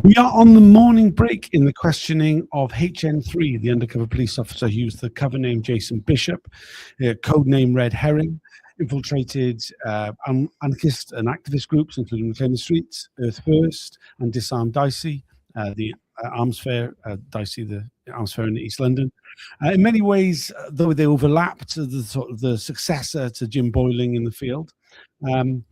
We are on the morning break in the questioning of HN3, the undercover police officer who used the cover name Jason Bishop, code name Red Herring, infiltrated anarchist and activist groups, including Reclaim the Streets, Earth First, and Disarm Dicey, the arms fair, Dicey, the arms fair in East London. In many ways, though they overlapped, the sort of the successor to Jim Boyling in the field. I'm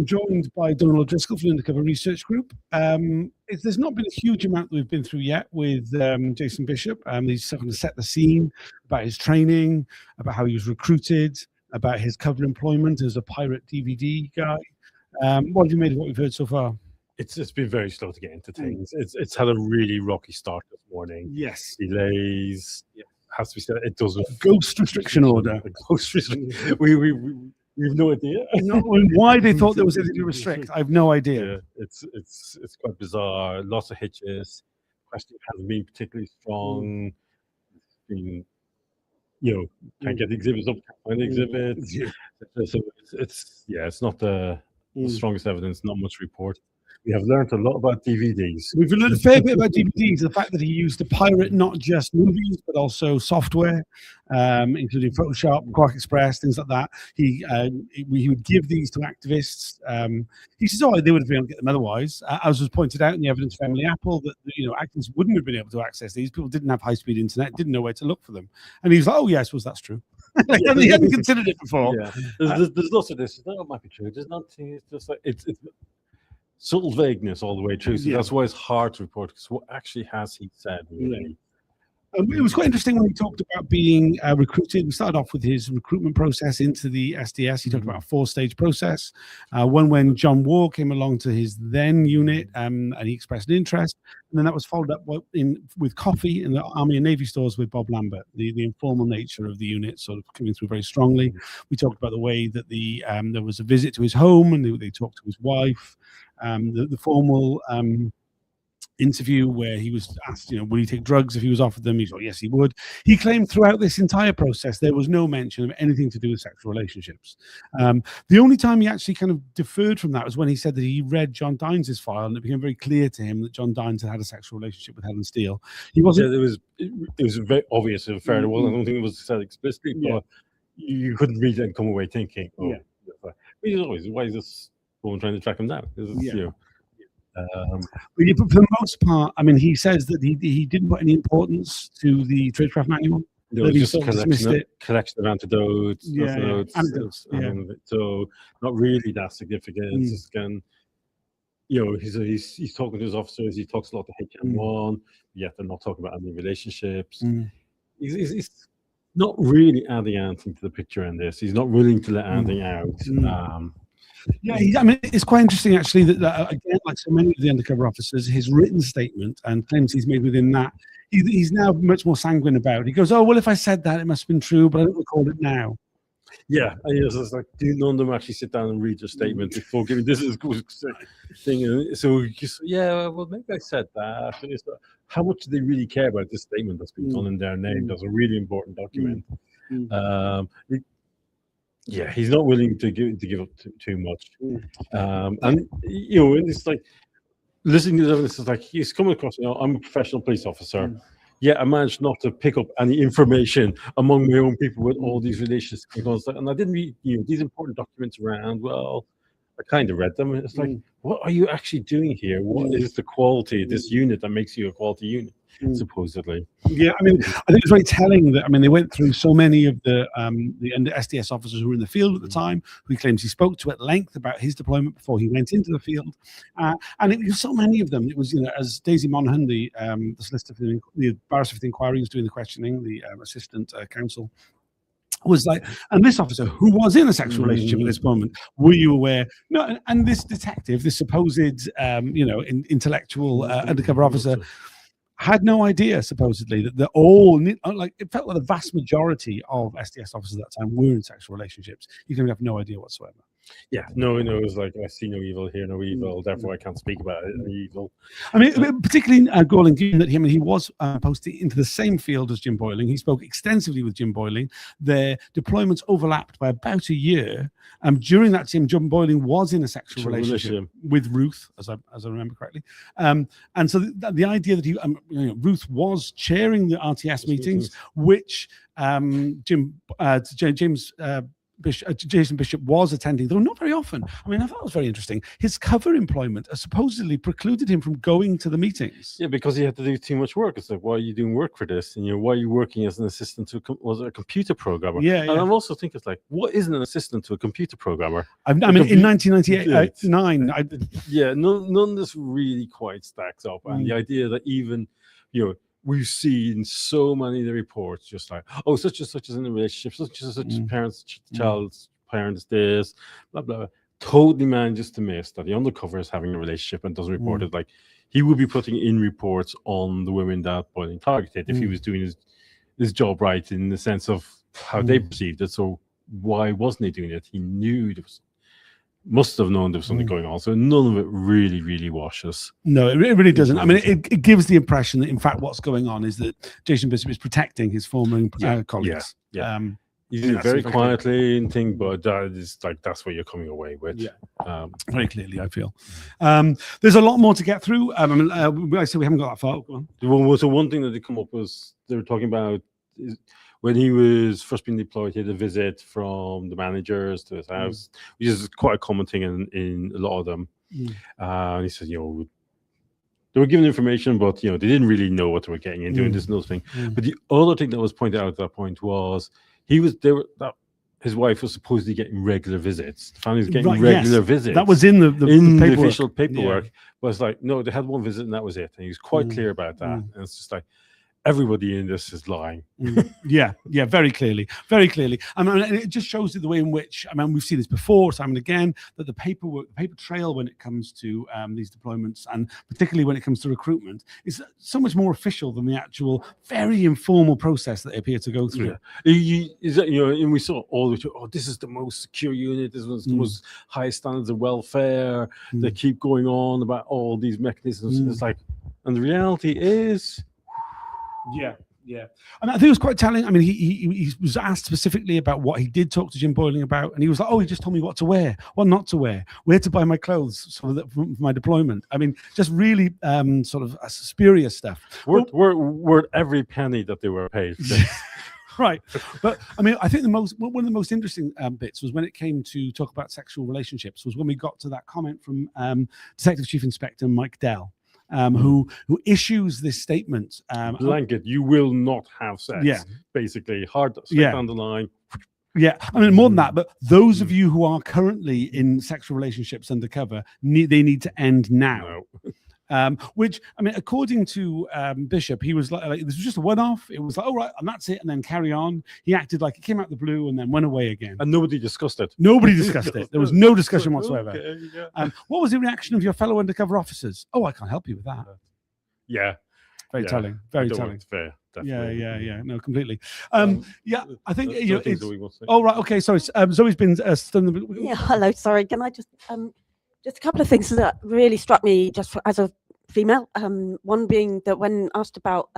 joined by Donald O'Driscoll from the Undercover Research Group. There's not been a huge amount that we've been through yet with Jason Bishop. He's going to set the scene about his training, about how he was recruited, about his cover employment as a pirate DVD guy. What have you made of what we've heard so far? It's been very slow to get into things. It's had a really rocky start this morning. Yes. Delays. Yeah. Has to be said. It doesn't. Ghost restriction order. Ghost restriction. We have no idea. Why they thought there was anything to restrict, I have no idea. Yeah, it's quite bizarre. Lots of hitches. Question hasn't been particularly strong. It's been, can't get the exhibits up, can't find the exhibits. Yeah. So it's not the strongest evidence, not much report. We have learned a lot about DVDs. We've learned a fair bit about DVDs. The fact that he used to pirate not just movies, but also software, including Photoshop, Quark Express, things like that. He would give these to activists. He says, they would have been able to get them otherwise. As was pointed out in the evidence for Emily Apple, that activists wouldn't have been able to access these. People didn't have high-speed internet, didn't know where to look for them. And he was like, I suppose that's true. He hadn't considered it before. Yeah. There's lots of this. That might be true. There's nothing. It's just like it's subtle vagueness all the way through. So that's why it's hard to report, because what actually has he said really? It was quite interesting when he talked about being recruited. We started off with his recruitment process into the SDS. He talked about a 4-stage process. One when John Wall came along to his then unit and he expressed an interest. And then that was followed up with coffee in the Army and Navy stores with Bob Lambert, the informal nature of the unit sort of coming through very strongly. We talked about the way that there was a visit to his home and they talked to his wife. The formal interview where he was asked, would he take drugs if he was offered them? He thought, yes, he would. He claimed throughout this entire process there was no mention of anything to do with sexual relationships. The only time he actually kind of deferred from that was when he said that he read John Dines' file, and it became very clear to him that John Dines had a sexual relationship with Helen Steele. He wasn't. Yeah, it was very obvious and fair. I don't think it was said explicitly, but you couldn't read it and come away thinking, why is this woman trying to track him down? But for the most part, he says that he didn't put any importance to the tradecraft manual. No, just collection of antidotes. Antidotes. So not really that significant. He's talking to his officers. He talks a lot to HM1. Yet they're not talking about any relationships. He's not really adding anything to the picture in this. He's not willing to let anything out. It's quite interesting actually that again, like so many of the undercover officers, his written statement and claims he's made within that, he's now much more sanguine about it. He goes, if I said that, it must have been true, but I don't recall it now. Yeah, it's like, do none of them actually sit down and read your statement before giving this is a good thing? So maybe I said that. How much do they really care about this statement that's been done in their name? That's a really important document. He's not willing to give up too much, and it's like listening to this is like he's coming across. I'm a professional police officer. I managed not to pick up any information among my own people with all these relationships, and I didn't read these important documents around. Well, I kind of read them. And it's like, what are you actually doing here? What is the quality of this unit that makes you a quality unit? Supposedly. I think it's very telling that they went through so many of the SDS officers who were in the field at the time, who he claims he spoke to at length about his deployment before he went into the field, and it was so many of them. It was as Daisy Monaghan, the solicitor for the barrister for the inquiry, was doing the questioning, the assistant counsel, was like, and this officer who was in a sexual relationship at this moment, were you aware? No, and this detective, this supposed intellectual undercover officer, had no idea, supposedly, that they're all it felt like the vast majority of SDS officers at that time were in sexual relationships. You can have no idea whatsoever. Yeah, no, it was like I see no evil, hear no evil, therefore I can't speak about any evil. I mean, particularly Gorling, given that he was posted into the same field as Jim Boyling. He spoke extensively with Jim Boyling. Their deployments overlapped by about a year. During that time, Jim Boyling was in a sexual relationship with Ruth, as I remember correctly. And so the idea that Ruth was chairing the RTS meetings, which Jason Bishop was attending, though not very often. I mean, I thought it was very interesting. His cover employment supposedly precluded him from going to the meetings. Yeah, because he had to do too much work. It's like, why are you doing work for this? And why are you working as an assistant to was a computer programmer? Yeah, and I'm also thinking, it's like, what is an assistant to a computer programmer? I mean, in 1998, none of this really quite stacks up. And the idea that even, we've seen so many of the reports, just like, oh, such and such is in a relationship, such and such parents, child's parents, this, blah, blah, blah. Totally manages to miss that the undercover is having a relationship and doesn't report it. Like, he would be putting in reports on the women that Boyling targeted if he was doing his job right in the sense of how they perceived it. So why wasn't he doing it? He knew must have known there was something going on. So none of it really, really washes. No, it really doesn't. I mean, it gives the impression that, in fact, what's going on is that Jason Bishop is protecting his former colleagues. Yeah. You do it very quietly and think, but that is like, that's what you're coming away with. Yeah. Very clearly, I feel. There's a lot more to get through. I say we haven't got that far. Go on. So one thing that did come up was they were talking about when he was first being deployed, he had a visit from the managers to his house, which is quite a common thing in a lot of them. And he said, they were given information, but they didn't really know what they were getting into. And this another thing. But the other thing that was pointed out at that point was his wife was supposedly getting regular visits. The family was getting regular visits. That was in the official paperwork. But it's like, no, they had one visit and that was it. And he was quite clear about that. And it's just like, everybody in this is lying. Yeah, very clearly. I mean, it just shows the way in which, we've seen this before, time and again, that the paper trail when it comes to these deployments, and particularly when it comes to recruitment, is so much more official than the actual very informal process that they appear to go through. And we saw all the, this is the most secure unit, this was the most high standards of welfare, they keep going on about all these mechanisms. It's like, and the reality is, Yeah. And I think it was quite telling. I mean, he was asked specifically about what he did talk to Jim Boyling about, and he was like, "Oh, he just told me what to wear, what not to wear, where to buy my clothes for my deployment." I mean, just really sort of spurious stuff. Worth every penny that they were paid. Right. But I mean, I think one of the most interesting bits was when it came to talk about sexual relationships, was when we got to that comment from Detective Chief Inspector Mike Dell. Who issues this statement? Blanket, you will not have sex. Yeah, basically, hard down the line. Yeah, I mean, more than that, but those of you who are currently in sexual relationships undercover, they need to end now. Which, I mean, according to Bishop, he was like, this was just a one-off. It was like, all right, and that's it, and then carry on. He acted like it came out the blue and then went away again. And nobody discussed it. Nobody discussed it. There was no discussion whatsoever. Okay, yeah. What was the reaction of your fellow undercover officers? Oh, I can't help you with that. Yeah. Very telling. Very telling. It's fair. Definitely. Yeah. No, completely. I think it's. Oh, right. Okay. Sorry. Zoe's been stunned. Yeah. Hello. Sorry. Can I just a couple of things that really struck me as a female. One being that when asked about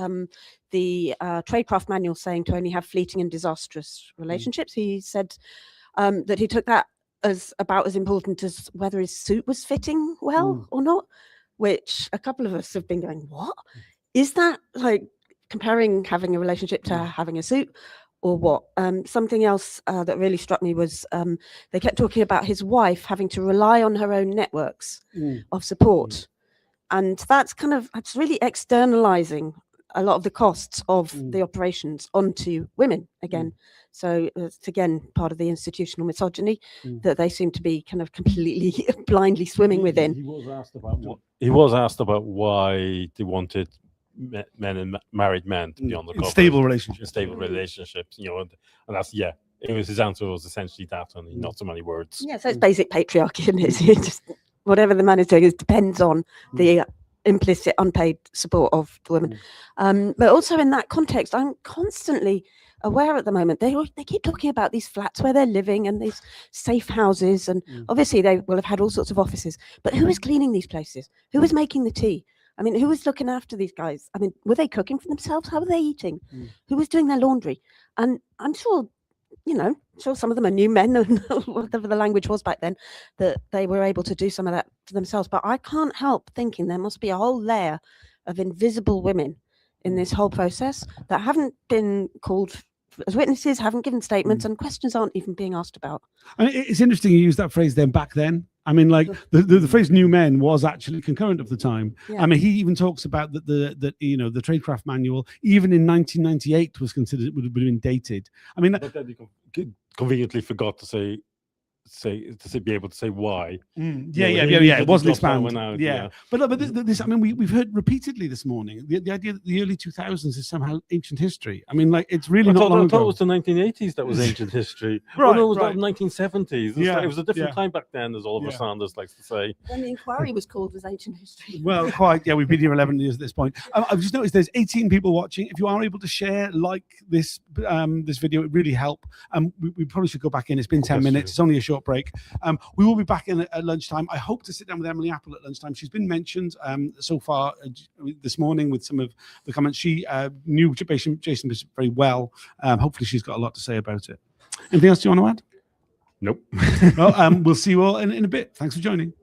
the tradecraft manual saying to only have fleeting and disastrous relationships, he said that he took that as about as important as whether his suit was fitting well or not, which a couple of us have been going, what? Is that like comparing having a relationship to having a suit? Or what? Something else that really struck me was they kept talking about his wife having to rely on her own networks of support. And it's really externalizing a lot of the costs of the operations onto women again. So it's again part of the institutional misogyny that they seem to be kind of completely blindly swimming within. He was asked about why they wanted men and married men to be on the cover. Stable relationships. And that's it was his answer was essentially that, only not so many words. Yeah, so it's basic patriarchy, and it's just whatever the man is doing depends on the implicit unpaid support of the women. But also in that context, I'm constantly aware at the moment. They keep talking about these flats where they're living and these safe houses, and obviously they will have had all sorts of offices. But who is cleaning these places? Who is making the tea? I mean, who was looking after these guys? I mean, were they cooking for themselves? How were they eating? Who was doing their laundry? And I'm sure, sure some of them are new men, and whatever the language was back then, that they were able to do some of that for themselves. But I can't help thinking there must be a whole layer of invisible women in this whole process that haven't been called as witnesses, haven't given statements, and questions aren't even being asked about. I mean, it's interesting you use that phrase then back then. I mean, like the phrase "new men" was actually concurrent of the time. Yeah. I mean, he even talks about that the Tradecraft manual, even in 1998, was considered would have been dated. I mean, But then you conveniently forgot to be able to say why. Yeah. he It wasn't dropped that one expanded. out, Yeah, but this. I mean, we've heard repeatedly this morning the idea that the early 2000s is somehow ancient history. I mean, like it's really not long I thought it ago. was the 1980s that was ancient history. Right, Oh, no, it was right. the 1970s. Yeah, It was a different yeah. time back then, as Oliver Yeah. Sanders likes to say. When the inquiry was called was ancient history. Well, quite. Yeah, we've been here 11 years at this point. I've just noticed there's 18 people watching. If you are able to share, like this video, it really help. We probably should go back in. It's been 10 Yes, minutes. sure. It's only a short break. We will be back in at lunchtime. I hope to sit down with Emily Apple at lunchtime. She's been mentioned so far this morning with some of the comments. She knew Jason very well. Hopefully she's got a lot to say about it. Anything else you want to add? Nope. Well, we'll see you all in a bit. Thanks for joining.